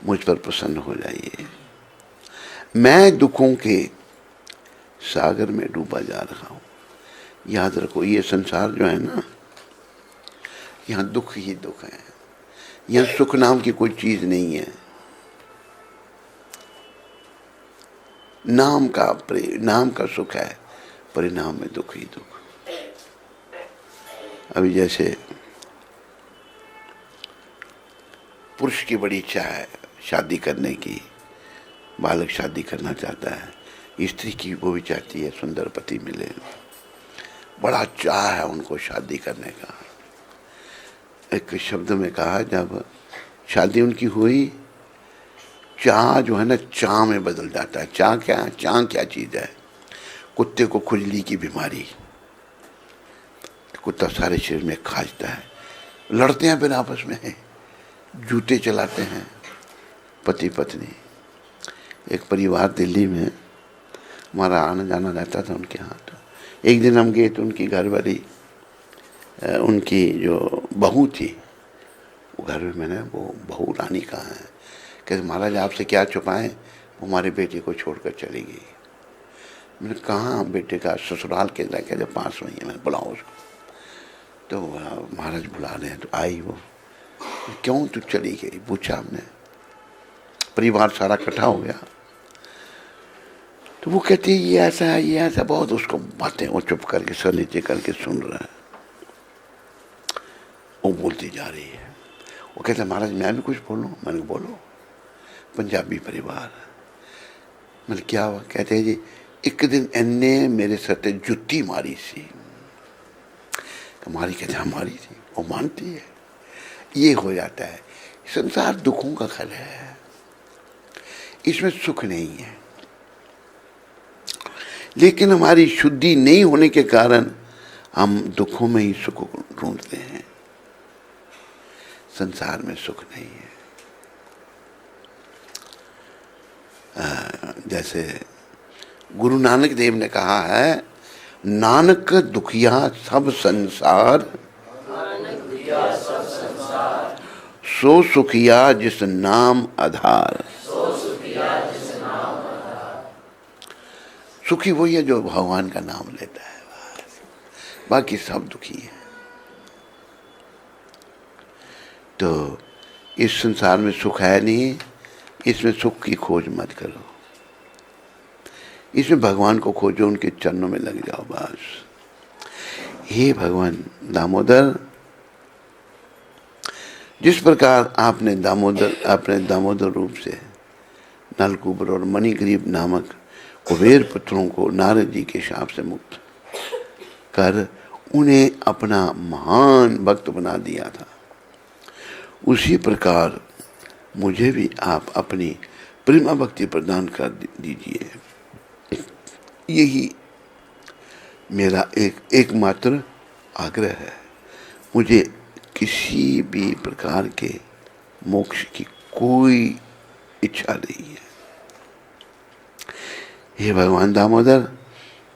मुझ पर प्रसन्न हो जाइए। मैं दुखों के सागर में डूबा जा रहा हूँ। याद रखो, ये संसार जो है ना, यहाँ दुख ही दुख है। यहाँ सुख नाम की कोई चीज नहीं है। नाम का सुख है, परिणाम में दुख ही दुख। अभी जैसे पुरुष की बड़ी इच्छा है शादी करने की, बालक शादी करना चाहता है, स्त्री की वो भी चाहती है सुंदर पति मिले। बड़ा चाह है उनको शादी करने का। एक शब्द में कहा, जब शादी उनकी हुई, चाह जो है ना चाह में बदल जाता है। चाह क्या है? चाह क्या चीज़ है? कुत्ते को खुजली की बीमारी, कुत्ता सारे शरीर में खाजता है, लड़ते हैं फिर आपस में, जूते चलाते हैं पति पत्नी। एक परिवार दिल्ली में, हमारा आना जाना रहता था उनके यहाँ। तो एक दिन हम गए तो उनकी घरवाली, उनकी जो बहू थी, वो घर में, मैंने वो बहू रानी कहाँ है? कहते महाराज आपसे क्या छुपाएं, वो हमारे बेटे को छोड़कर चली गई। मैंने कहाँ? बेटे का ससुराल के कहते पास में ही है। मैंने बुलाओ उसको। तो महाराज बुला रहे हैं। तो आई वो, क्यों तू चली गई? पूछा हमने। परिवार सारा इकट्ठा हो गया। तो वो कहती है ये ऐसा है, ये ऐसा, बहुत उसको बातें वो चुप करके सर नीचे करके सुन रहा है। वो बोलती जा रही है। वो कहते महाराज मैं भी कुछ बोलूं? मैंने बोलो। पंजाबी परिवार। मैंने क्या हुआ? कहते हैं जी एक दिन इन्ने मेरे सर पे जुत्ती मारी सी। हमारी कहते हमारी थी, वो मानती है। ये हो जाता है। संसार दुखों का घर है, इसमें सुख नहीं है। लेकिन हमारी शुद्धि नहीं होने के कारण हम दुखों में ही सुख ढूंढते हैं। संसार में सुख नहीं है। जैसे गुरु नानक देव ने कहा है, नानक दुखिया सब संसार, सो सुखिया जिस नाम आधार। सुखी वही है जो भगवान का नाम लेता है, बस। बाकी सब दुखी है। तो इस संसार में सुख है नहीं, इसमें सुख की खोज मत करो। इसमें भगवान को खोजो, उनके चरणों में लग जाओ बस। हे भगवान दामोदर, जिस प्रकार आपने दामोदर रूप से नलकूबर और मणिग्रीव नामक कुबेर पुत्रों को नारद जी के शाप से मुक्त कर उन्हें अपना महान भक्त बना दिया था, उसी प्रकार मुझे भी आप अपनी प्रेमा भक्ति प्रदान कर दीजिए। यही मेरा एकमात्र आग्रह है। मुझे किसी भी प्रकार के मोक्ष की कोई इच्छा नहीं है। हे भगवान दामोदर,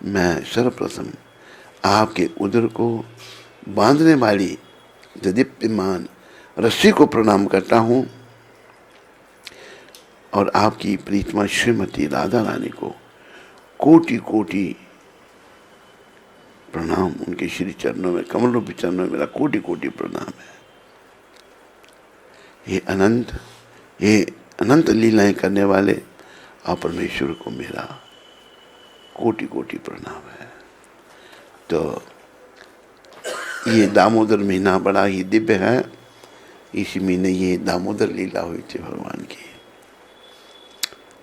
मैं सर्वप्रथम आपके उदर को बांधने वाली दीप्यमान रस्सी को प्रणाम करता हूँ और आपकी प्रीतमा श्रीमती राधा रानी को कोटि कोटि प्रणाम। उनके श्री चरणों में, कमल रूपी चरणों में मेरा कोटि कोटि प्रणाम है। ये अनंत लीलाएं करने वाले आप परमेश्वर को मेरा कोटि कोटि प्रणाम है। तो ये दामोदर महीना बड़ा ही दिव्य है। इसी महीने ये दामोदर लीला हुई थी भगवान की,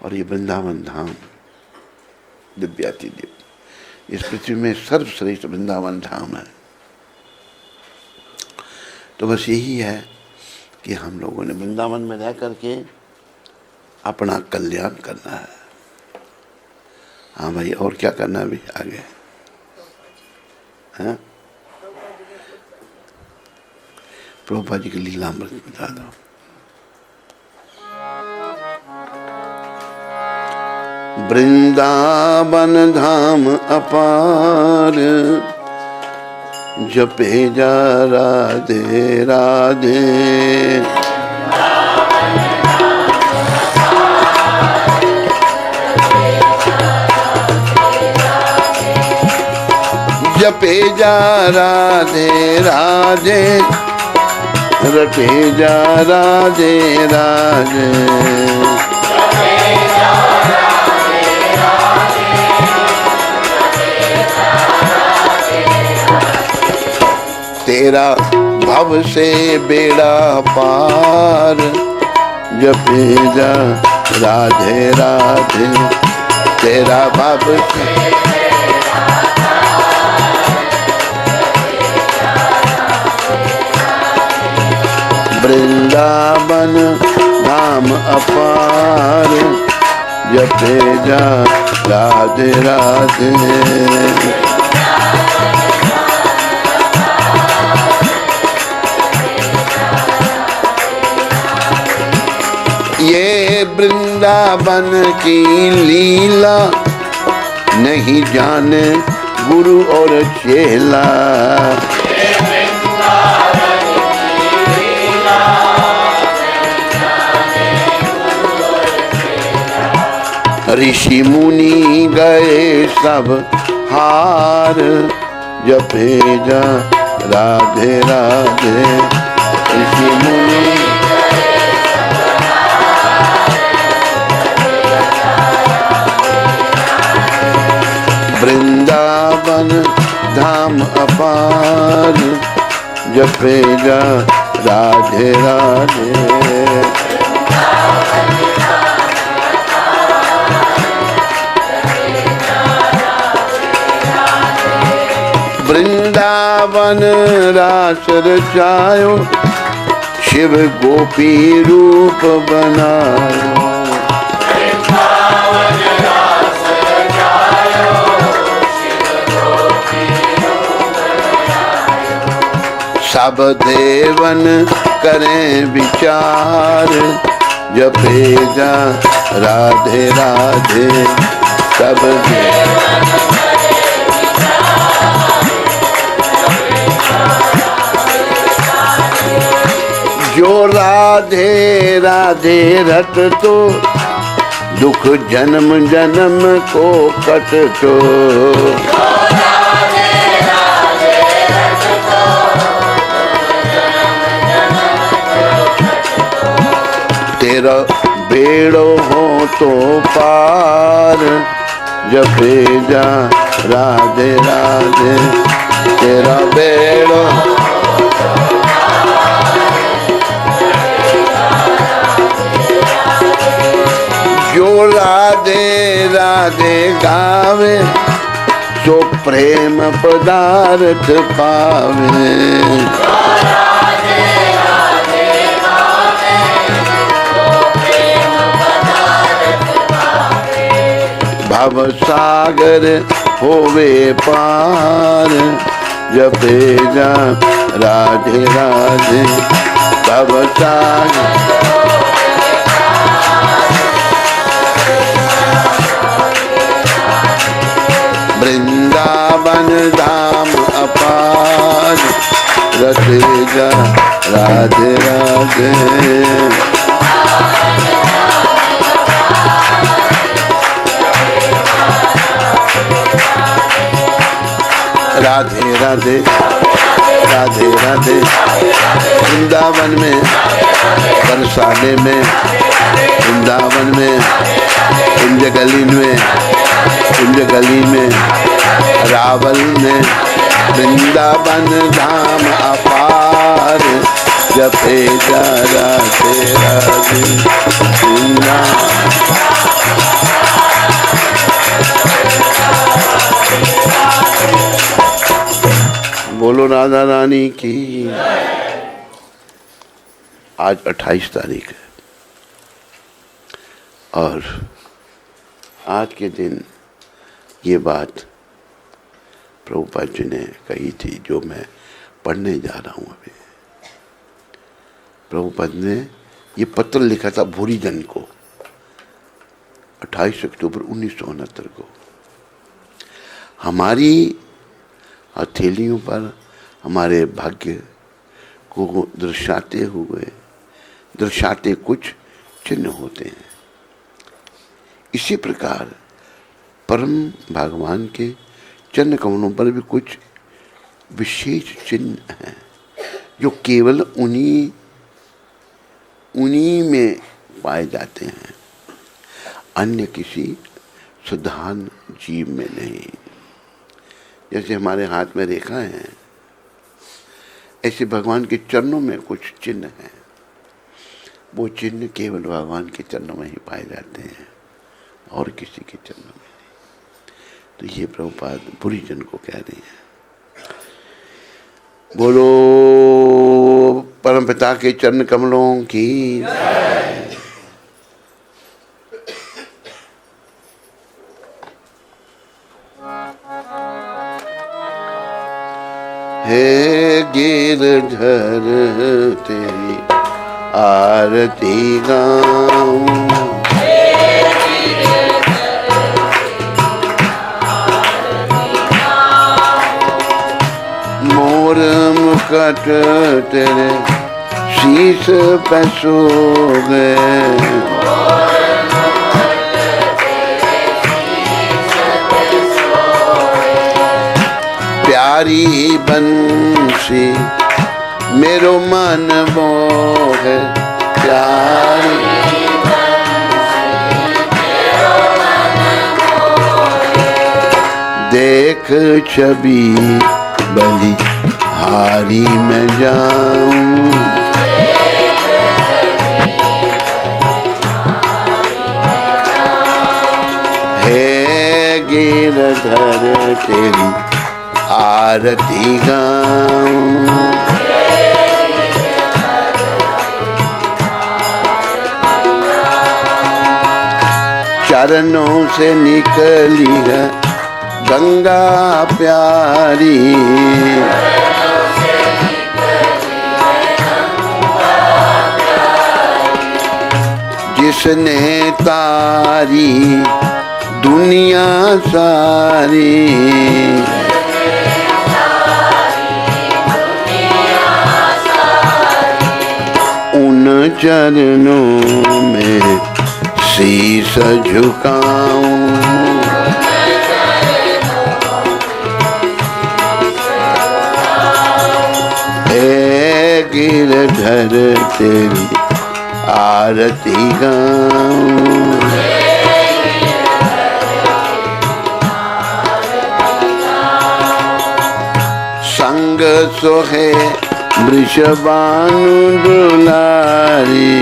और ये वृंदावन धाम दिव्याति दिव्य। इस पृथ्वी में सर्वश्रेष्ठ वृंदावन धाम है। तो बस यही है कि हम लोगों ने वृंदावन में रह करके अपना कल्याण करना है। हाँ भाई, और क्या करना है अभी आगे? हाँ, प्रभुपाद जी की लीलामृत बता दो। वृंदावन धाम अपार, जपे जा राधे राधे। जपे जा राधे राधे, रटे जा राधे राधे। तेरा भव से बेड़ा पार, जपे जा राधे राधे। तेरा भव से वृंदावन धाम अपार जपे जा राधे राधे। ये वृंदावन की लीला नहीं जाने गुरु और चेला। ऋषि मुनि गए सब हार जपे जा राधे राधे। ऋषि मुनि वृंदावन धाम अपार जपे जा राधे राधे। वृंदावन रास रचायो शिव गोपी रूप बनायो। सब देवन करें विचार जपे जा राधे राधे। सब जो राधे राधे रट तो दुख जन्म जन्म को कट तो। तेरा बेड़ो हो तो पार जपे जा राधे राधे। तेरा बेड़ो जो राधे राधे गावे सो प्रेम पदार्थ पावे। भव सागर होवे पार जपे जा राधे राधे। भव सागर वृंदावन धाम अपार रते जा राधे राधे। राधे राधे राधे राधे। वृंदावन में बरसाने में वृंदावन में कुंज गली में कुंज गली में रावल में वृंदावन धाम अपार जपे जा राधे राधे। बोलो राधा रानी की। आज 28 तारीख है और आज के दिन ये बात प्रभुपाद जी ने कही थी जो मैं पढ़ने जा रहा हूँ अभी। प्रभुपाद ने ये पत्र लिखा था भूरीजन को 28 अक्टूबर 1969 को। हमारी हथेलियों पर हमारे भाग्य को दर्शाते कुछ चिन्ह होते हैं। इसी प्रकार परम भगवान के चरण कमलों पर भी कुछ विशेष चिन्ह हैं जो केवल उन्हीं में पाए जाते हैं, अन्य किसी साधारण जीव में नहीं। जैसे हमारे हाथ में रेखा है, ऐसे भगवान के चरणों में कुछ चिन्ह हैं। वो चिन्ह केवल भगवान के चरणों में ही पाए जाते हैं और किसी के चरणों में नहीं। तो ये प्रभुपाद भूरीजन को कह रहे हैं। बोलो परमपिता के चरण कमलों की। हे गिरधर तेरी आरती गाऊं, मोर मुकुट तेरे शीश पे सो गए, प्यारी बंसी मेरो मन मोह, प्यारी देख छवि बलि हारी मैं जाऊं, हे गिरधर तेरी आरती गाऊं, चरणों से निकली है गंगा प्यारी, जिसने तारी दुनिया सारी, उन चरणों में शीश झुकाऊं, हे गिरधर तेरी आरती गाऊं, संग सोहे वृषभानु दुलारी,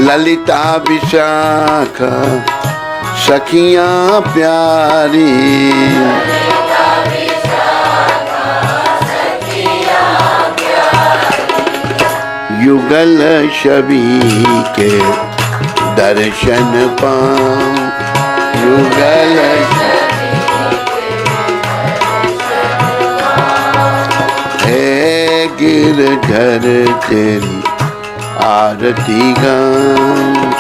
ललिता विशाखा सखियां प्यारी, युगल छवि के दर्शन पाऊं, युगल हे गिरधर तेरी आरती गाऊं,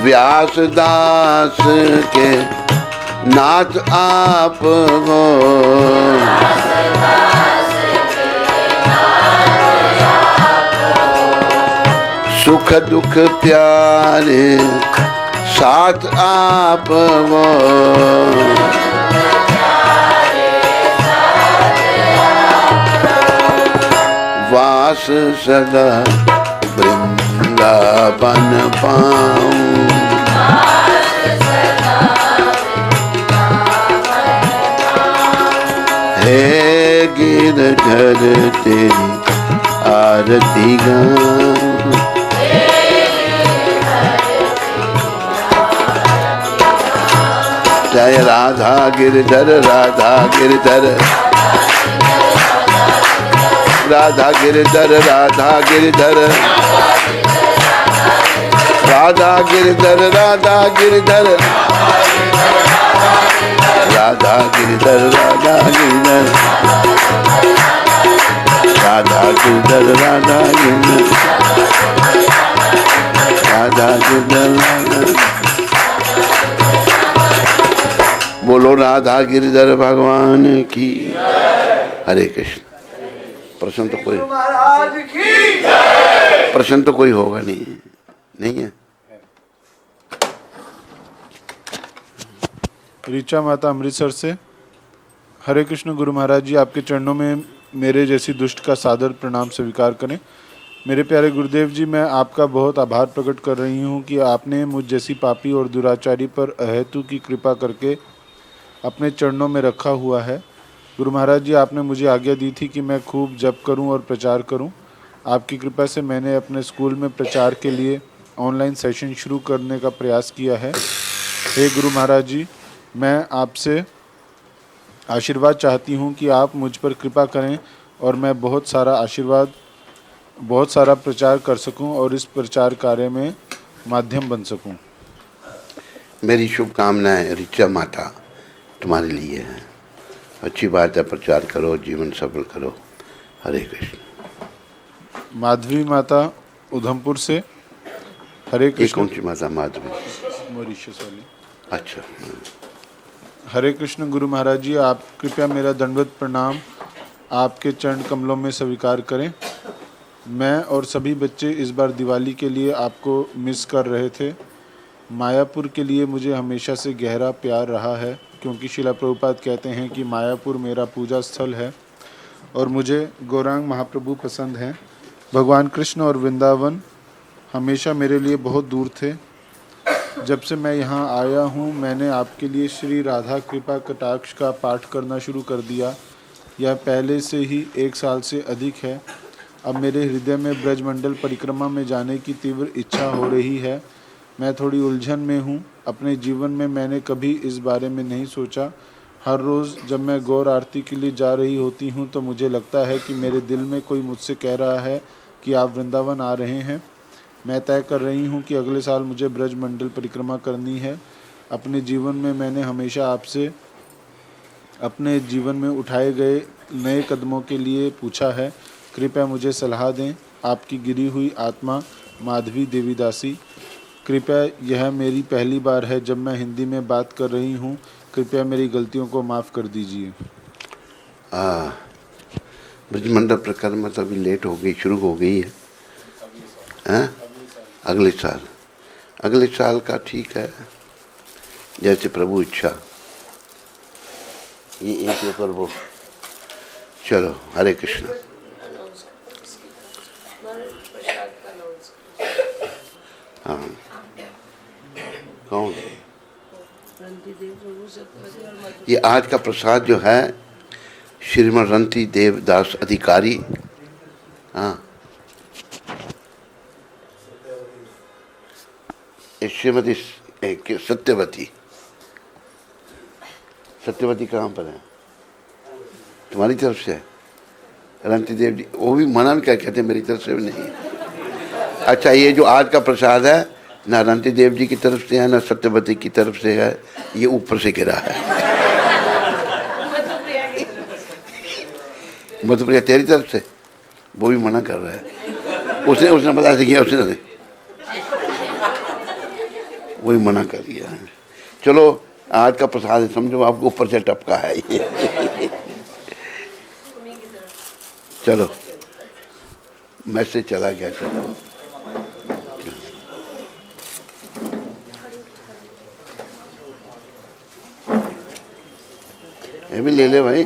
व्यास दास के नाथ आप हो, सुख दुख प्यारे साथ आप वो, वास सदा वृंदावन पाऊं, हे गिरधर तेरी आरती गाऊं, जय राधा गिरधर राधा गिरधर, राधा गिरधर राधा गिरधर, राधा गिरधर राधा गिरधर, राधा गिरधर राधा गिरधर, राधा गिरधर राधा गिरधर, राधा गिरधर राधा। बोलो राधा गिरधर भगवान की। हरे कृष्ण। प्रश्न तो कोई प्रश्न तो कोई होगा नहीं है। ऋचा माता अमृतसर से। हरे कृष्ण गुरु महाराज जी, आपके चरणों में मेरे जैसी दुष्ट का सादर प्रणाम स्वीकार करें। मेरे प्यारे गुरुदेव जी, मैं आपका बहुत आभार प्रकट कर रही हूँ कि आपने मुझ जैसी पापी और दुराचारी पर अहेतु की कृपा करके अपने चरणों में रखा हुआ है। गुरु महाराज जी, आपने मुझे आज्ञा दी थी कि मैं खूब जप करूं और प्रचार करूं। आपकी कृपा से मैंने अपने स्कूल में प्रचार के लिए ऑनलाइन सेशन शुरू करने का प्रयास किया है। हे गुरु महाराज जी, मैं आपसे आशीर्वाद चाहती हूँ कि आप मुझ पर कृपा करें और मैं बहुत सारा प्रचार कर सकूं और इस प्रचार कार्य में माध्यम बन सकूं। मेरी शुभकामनाएं ऋचा माता तुम्हारे लिए हैं। अच्छी बात है, प्रचार करो, जीवन सफल करो। हरे कृष्ण। माधवी माता उधमपुर से। हरे ये कृष्ण। कौन सी माता? माधवी? मॉरिशस वाली। अच्छा। हरे कृष्ण गुरु महाराज जी, आप कृपया मेरा दंडवत प्रणाम आपके चरण कमलों में स्वीकार करें। मैं और सभी बच्चे इस बार दिवाली के लिए आपको मिस कर रहे थे। मायापुर के लिए मुझे हमेशा से गहरा प्यार रहा है, क्योंकि शिला प्रभुपाद कहते हैं कि मायापुर मेरा पूजा स्थल है और मुझे गौरांग महाप्रभु पसंद हैं। भगवान कृष्ण और वृंदावन हमेशा मेरे लिए बहुत दूर थे। जब से मैं यहाँ आया हूँ, मैंने आपके लिए श्री राधा कृपा कटाक्ष का पाठ करना शुरू कर दिया। यह पहले से ही 1 साल से अधिक है। अब मेरे हृदय में ब्रजमंडल परिक्रमा में जाने की तीव्र इच्छा हो रही है। मैं थोड़ी उलझन में हूँ। अपने जीवन में मैंने कभी इस बारे में नहीं सोचा। हर रोज़ जब मैं गौर आरती के लिए जा रही होती हूँ तो मुझे लगता है कि मेरे दिल में कोई मुझसे कह रहा है कि आप वृंदावन आ रहे हैं। मैं तय कर रही हूँ कि अगले साल मुझे ब्रजमंडल परिक्रमा करनी है। अपने जीवन में मैंने हमेशा आपसे अपने जीवन में उठाए गए नए कदमों के लिए पूछा है। कृपया मुझे सलाह दें। आपकी गिरी हुई आत्मा, माधवी देवीदासी। कृपया, यह मेरी पहली बार है जब मैं हिंदी में बात कर रही हूँ। कृपया मेरी गलतियों को माफ़ कर दीजिए। ब्रजमंडल परिक्रमा तो अभी लेट हो गई, शुरू हो गई है। हैं? अगले साल का ठीक है, जैसे प्रभु इच्छा। ये एक ऊपर वो। चलो, हरे कृष्ण। हाँ, कौन? ये आज का प्रसाद जो है श्रीमद रंती देवदास अधिकारी। हाँ, श्रीमती सत्यवती कहाँ पर है? तुम्हारी तरफ से है? रंती देव जी वो भी मना भी क्या कहते हैं, मेरी तरफ से भी नहीं। अच्छा, ये जो आज का प्रसाद है ना रंती देव जी की तरफ से है ना सत्यवती की तरफ से है, ये ऊपर से गिरा है। मधुप्रिया तेरी तरफ से, वो भी मना कर रहा है। उसने बता दिया, उसने वही मना कर दिया है। चलो, आज का प्रसाद समझो आपको ऊपर से टपका है ये। चलो, मैसेज चला गया। चलो, ये भी ले ले भाई।